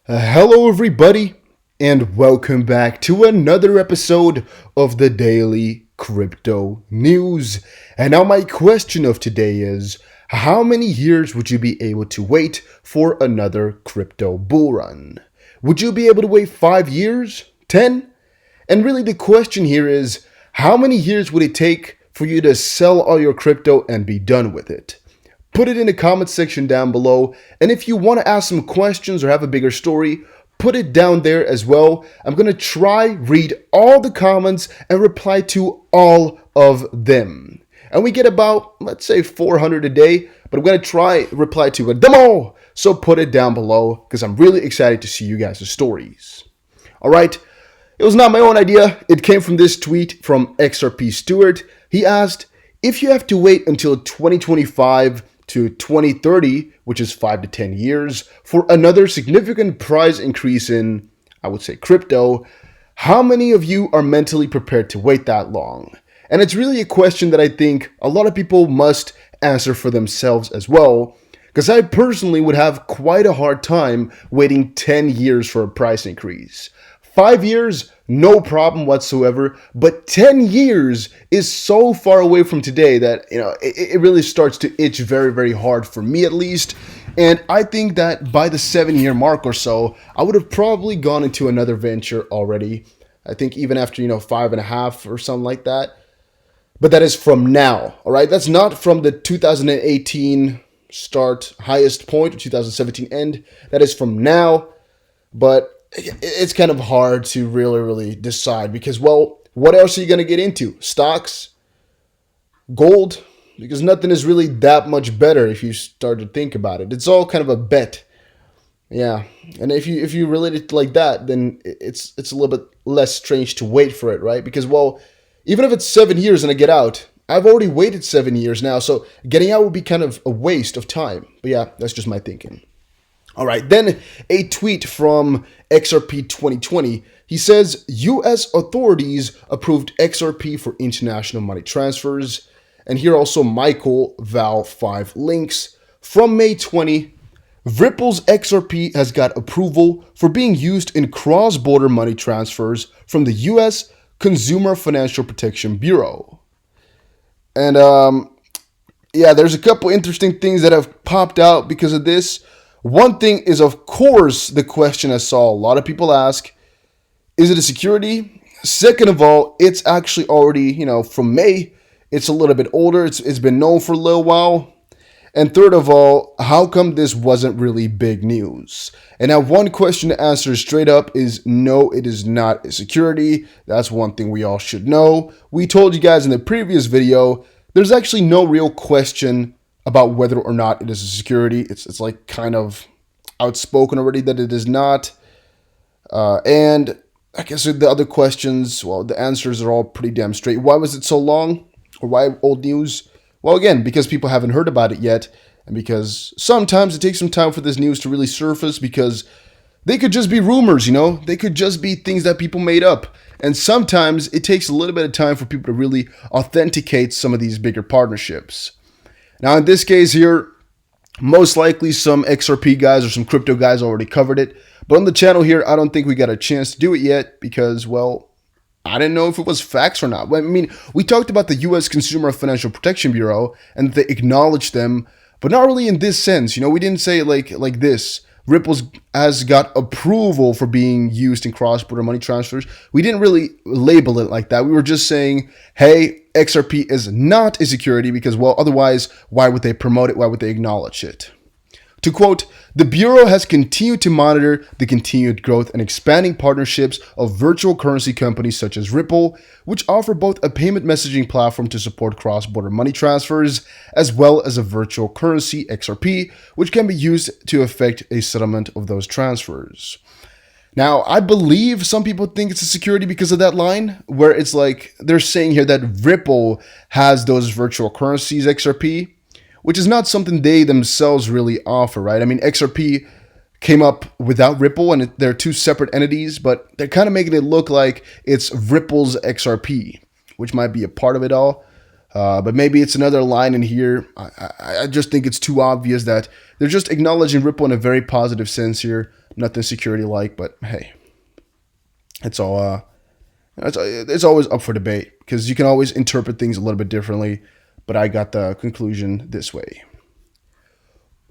Hello, everybody, and welcome back to another episode of the Daily Crypto News. And now, my question of today is: how many years would you be able to wait for another crypto bull run? Would you be able to wait 5 years? 10? And really, the question here is: how many years would it take for you to sell all your crypto and be done with it? Put it in the comment section down below. And if you want to ask some questions or have a bigger story, put it down there as well. I'm going to try read all the comments and reply to all of them. And we get about, let's say 400 a day, but I'm going to try reply to them all. So put it down below because I'm really excited to see you guys' stories. All right. It was not my own idea. It came from this tweet from XRP Stewart. He asked, if you have to wait until 2025 to 2030, which is 5 to 10 years, for another significant price increase in, I would say, crypto, how many of you are mentally prepared to wait that long? And it's really a question that I think a lot of people must answer for themselves as well, because I personally would have quite a hard time waiting 10 years for a price increase. 5 years, no problem whatsoever, but 10 years is so far away from today that, it really starts to itch very, very hard for me at least. And I think that by the 7-year mark or so, I would have probably gone into another venture already. I think even after, 5.5 or something like that. But that is from now, all right? That's not from the 2018 start highest point or 2017 end. That is from now, but it's kind of hard to really decide because, well, what else are you going to get into? Stocks? Gold? Because nothing is really that much better if you start to think about it. It's all kind of a bet. Yeah. And if you relate it like that, then it's a little bit less strange to wait for it, right? Because, well, even if it's 7 years and I get out, I've already waited 7 years now, so getting out would be kind of a waste of time. But yeah, that's just my thinking. All right, then a tweet from XRP 2020. He says, U.S. authorities approved XRP for international money transfers. And here also Michael Val 5 links. From May 20, Ripple's XRP has got approval for being used in cross-border money transfers from the U.S. Consumer Financial Protection Bureau. And there's a couple interesting things that have popped out because of this. One thing is, of course, the question I saw a lot of people ask, is it a security? Second of all, it's actually already, from May, it's a little bit older. It's been known for a little while. And third of all, how come this wasn't really big news? And now one question to answer straight up is no, it is not a security. That's one thing we all should know. We told you guys in the previous video, there's actually no real question about whether or not it is a security. It's like kind of outspoken already that it is not. And I guess the other questions, well, the answers are all pretty damn straight. Why was it so long? Or why old news? Well, again, because people haven't heard about it yet. And because sometimes it takes some time for this news to really surface because they could just be rumors, They could just be things that people made up. And sometimes it takes a little bit of time for people to really authenticate some of these bigger partnerships. Now, in this case here, most likely some XRP guys or some crypto guys already covered it. But on the channel here, I don't think we got a chance to do it yet because, well, I didn't know if it was facts or not. I mean, we talked about the U.S. Consumer Financial Protection Bureau and they acknowledged them, but not really in this sense. We didn't say it like this. Ripple has got approval for being used in cross-border money transfers. We didn't really label it like that. We were just saying, hey, XRP is not a security because, well, otherwise, why would they promote it? Why would they acknowledge it? To quote, the Bureau has continued to monitor the continued growth and expanding partnerships of virtual currency companies such as Ripple, which offer both a payment messaging platform to support cross-border money transfers, as well as a virtual currency, XRP, which can be used to effect a settlement of those transfers. Now, I believe some people think it's a security because of that line, where it's like they're saying here that Ripple has those virtual currencies, XRP, which is not something they themselves really offer, right? I mean, XRP came up without Ripple, and they're two separate entities, but they're kind of making it look like it's Ripple's XRP, which might be a part of it all. But maybe it's another line in here. I just think it's too obvious that they're just acknowledging Ripple in a very positive sense here, Nothing security-like, but hey, it's all it's always up for debate because you can always interpret things a little bit differently. But I got the conclusion this way.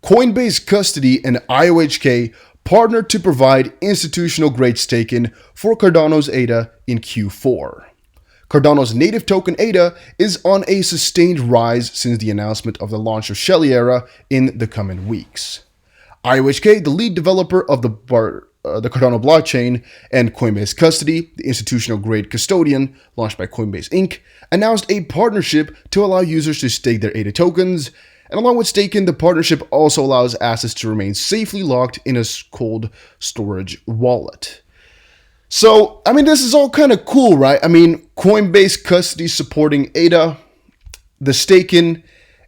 Coinbase Custody and IOHK partnered to provide institutional-grade staking for Cardano's ADA in Q4. Cardano's native token ADA is on a sustained rise since the announcement of the launch of Shelley Era in the coming weeks. IOHK, the lead developer of the Cardano blockchain, and Coinbase Custody, the institutional-grade custodian launched by Coinbase Inc., announced a partnership to allow users to stake their ADA tokens. And along with staking, the partnership also allows assets to remain safely locked in a cold storage wallet. So, I mean, this is all kind of cool, right? I mean, Coinbase Custody supporting ADA, the staking,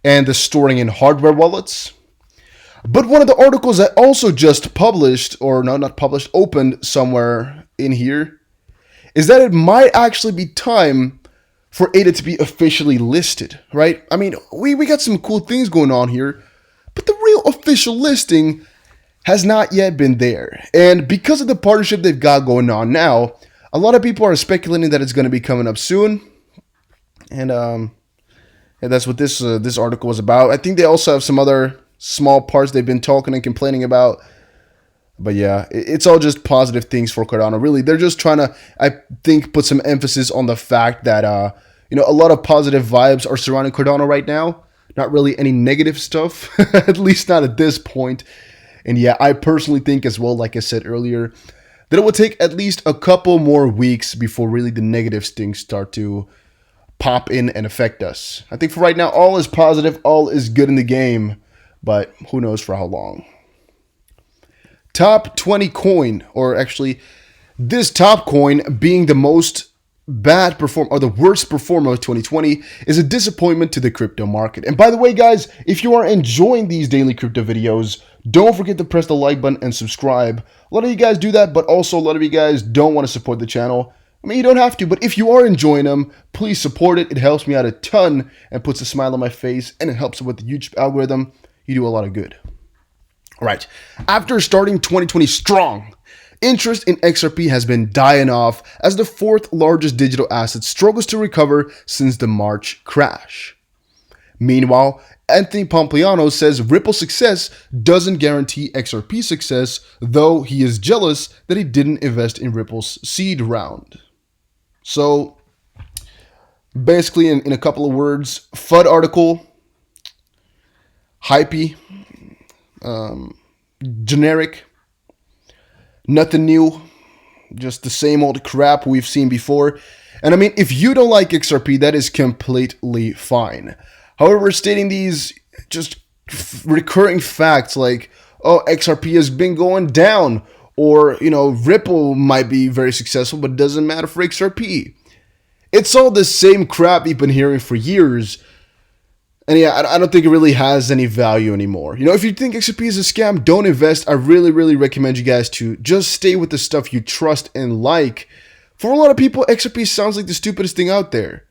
and the storing in hardware wallets. But one of the articles I also just published, or no, not published, opened somewhere in here, is that it might actually be time for ADA to be officially listed, right? I mean, we got some cool things going on here, but the real official listing has not yet been there. And because of the partnership they've got going on now, a lot of people are speculating that it's going to be coming up soon. And that's what this article was about. I think they also have some other small parts they've been talking and complaining about. But yeah, it's all just positive things for Cardano. Really, they're just trying to, I think, put some emphasis on the fact that, a lot of positive vibes are surrounding Cardano right now. Not really any negative stuff, at least not at this point. And yeah, I personally think as well, like I said earlier, that it will take at least a couple more weeks before really the negative things start to pop in and affect us. I think for right now, all is positive, all is good in the game, but who knows for how long. Top 20 coin, or actually this top coin being the most bad perform or the worst performer of 2020 is a disappointment to the crypto market. And by the way, guys, if you are enjoying these daily crypto videos, don't forget to press the like button and subscribe. A lot of you guys do that, but also a lot of you guys don't want to support the channel. I mean, you don't have to, but if you are enjoying them, please support it. It helps me out a ton and puts a smile on my face, and it helps with the YouTube algorithm. You do a lot of good. All right, after starting 2020 strong, interest in XRP has been dying off as the fourth largest digital asset struggles to recover since the March crash. Meanwhile, Anthony Pompliano says Ripple's success doesn't guarantee XRP success, though he is jealous that he didn't invest in Ripple's seed round. So, basically, in a couple of words, FUD article, hypey, generic, nothing new, just the same old crap we've seen before. And I mean, if you don't like XRP, that is completely fine. However, stating these just recurring facts like, oh, XRP has been going down, or, Ripple might be very successful, but it doesn't matter for XRP. It's all the same crap we've been hearing for years. And yeah, I don't think it really has any value anymore. If you think XRP is a scam, don't invest. I really, really recommend you guys to just stay with the stuff you trust and like. For a lot of people, XRP sounds like the stupidest thing out there.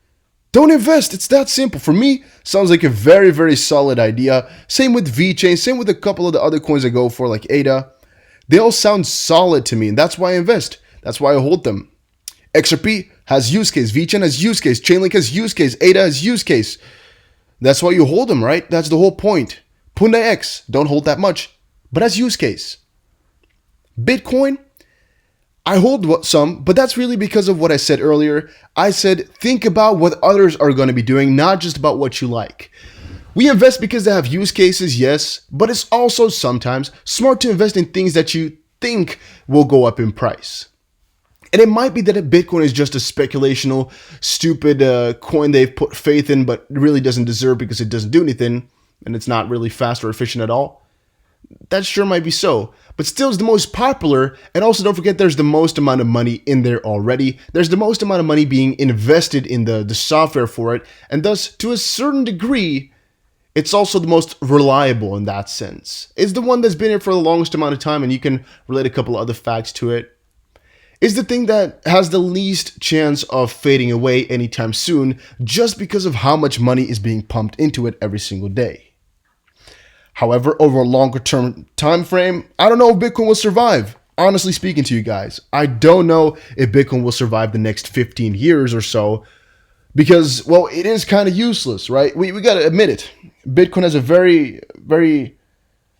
Don't invest. It's that simple. For me, sounds like a very, very solid idea. Same with Vechain. Same with a couple of the other coins I go for, like ADA. They all sound solid to me, and that's why I invest. That's why I hold them. XRP has use case. Vechain has use case. Chainlink has use case. ADA has use case. That's why you hold them, right? That's the whole point. Punda X, don't hold that much, but that's use case. Bitcoin, I hold some, but that's really because of what I said earlier. I said, think about what others are going to be doing, not just about what you like. We invest because they have use cases, yes, but it's also sometimes smart to invest in things that you think will go up in price. And it might be that Bitcoin is just a speculational, stupid coin they've put faith in, but really doesn't deserve because it doesn't do anything, and it's not really fast or efficient at all. That sure might be so, but still is the most popular, and also don't forget there's the most amount of money in there already. There's the most amount of money being invested in the software for it, and thus, to a certain degree, it's also the most reliable in that sense. It's the one that's been here for the longest amount of time, and you can relate a couple of other facts to it. It's the thing that has the least chance of fading away anytime soon, just because of how much money is being pumped into it every single day. However, over a longer term time frame, I don't know if Bitcoin will survive. Honestly speaking to you guys, I don't know if Bitcoin will survive the next 15 years or so because, well, it is kind of useless, right? We got to admit it. Bitcoin has a very, very,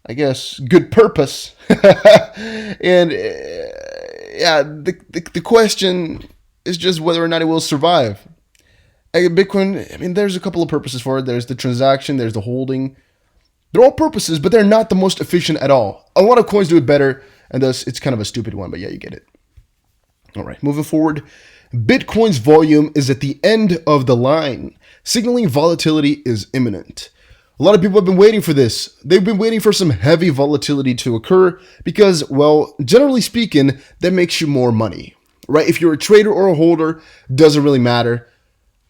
I guess, good purpose. And yeah, the question is just whether or not it will survive. Bitcoin, I mean, there's a couple of purposes for it. There's the transaction, there's the holding. They're all purposes, but they're not the most efficient at all. A lot of coins do it better, and thus it's kind of a stupid one, but yeah, you get it. All right, moving forward. Bitcoin's volume is at the end of the line, signaling volatility is imminent. A lot of people have been waiting for this. They've been waiting for some heavy volatility to occur because, well, generally speaking, that makes you more money, right? If you're a trader or a holder, doesn't really matter.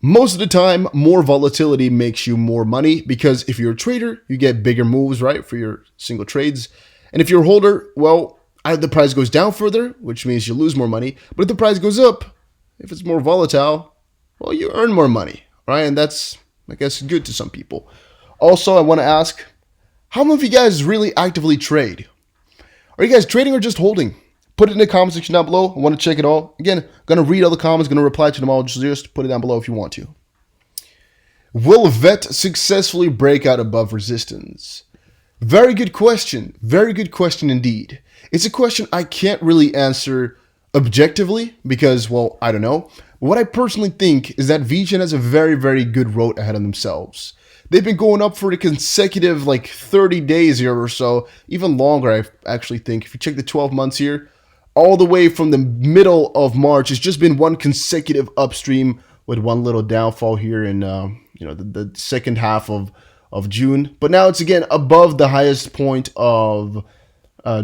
Most of the time, more volatility makes you more money because if you're a trader, you get bigger moves, right, for your single trades. And if you're a holder, well, either the price goes down further, which means you lose more money. But if the price goes up, if it's more volatile, well, you earn more money, right? And that's, I guess, good to some people. Also, I want to ask, how many of you guys really actively trade? Are you guys trading or just holding? Put it in the comment section down below. I want to check it all. Again, going to read all the comments, going to reply to them all. Just put it down below if you want to. Will VET successfully break out above resistance? Very good question. Very good question indeed. It's a question I can't really answer objectively because, well, I don't know. But what I personally think is that Vechain has a very, very good road ahead of themselves. They've been going up for the consecutive like 30 days here or so, even longer, I actually think. If you check the 12 months here, all the way from the middle of March, it's just been one consecutive upstream with one little downfall here in the second half of June. But now it's again above the highest point of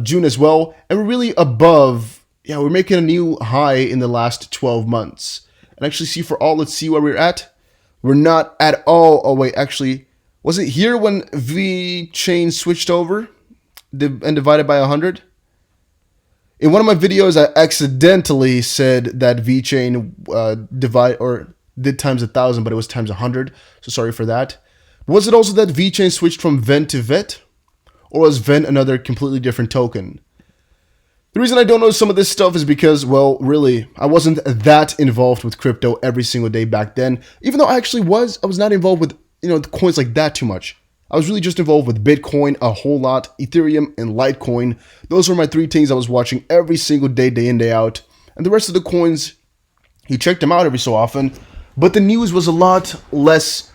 June as well, and we're really above. Yeah, we're making a new high in the last 12 months. And actually, let's see where we're at. We're not at all. Oh wait, actually, was it here when Vechain switched over and divided by 100? In one of my videos, I accidentally said that Vechain did times 1,000, but it was times 100. So sorry for that. Was it also that Vechain switched from VEN to VET? Or was VEN another completely different token? The reason I don't know some of this stuff is because, well, really, I wasn't that involved with crypto every single day back then. Even though I was not involved with, the coins like that too much. I was really just involved with Bitcoin a whole lot, Ethereum, and Litecoin. Those were my three things I was watching every single day, day in, day out. And the rest of the coins, you checked them out every so often. But the news was a lot less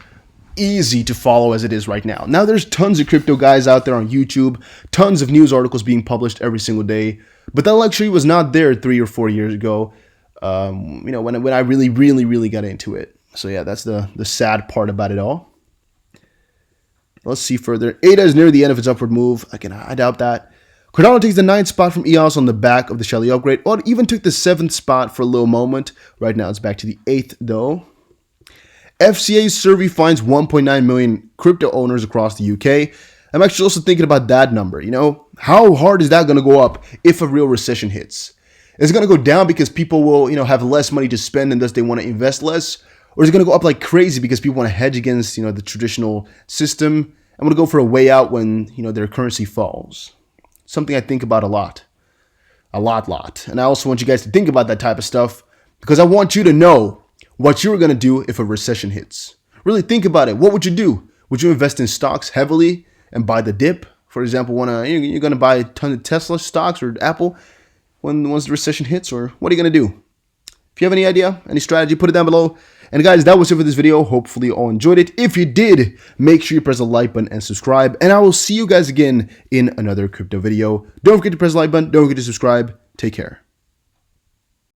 easy to follow as it is right now. Now there's tons of crypto guys out there on YouTube, tons of news articles being published every single day. But that luxury was not there 3 or 4 years ago, when I really, really, really got into it. So yeah, that's the sad part about it all. Let's see further. ADA is near the end of its upward move. Again, I doubt that. Cardano takes the 9th spot from EOS on the back of the Shelly upgrade. Or it even took the 7th spot for a little moment. Right now, it's back to the 8th, though. FCA's survey finds 1.9 million crypto owners across the UK. I'm actually also thinking about that number. How hard is that going to go up if a real recession hits? Is it going to go down because people will, have less money to spend and thus they want to invest less? Or is it going to go up like crazy because people want to hedge against, the traditional system? I'm going to go for a way out when, their currency falls. Something I think about a lot. A lot. And I also want you guys to think about that type of stuff because I want you to know what you're going to do if a recession hits. Really think about it. What would you do? Would you invest in stocks heavily and buy the dip? For example, you're going to buy a ton of Tesla stocks or Apple once the recession hits? Or what are you going to do? If you have any idea, any strategy, put it down below. And guys, that was it for this video. Hopefully you all enjoyed it. If you did, make sure you press the like button and subscribe. And I will see you guys again in another crypto video. Don't forget to press the like button. Don't forget to subscribe. Take care.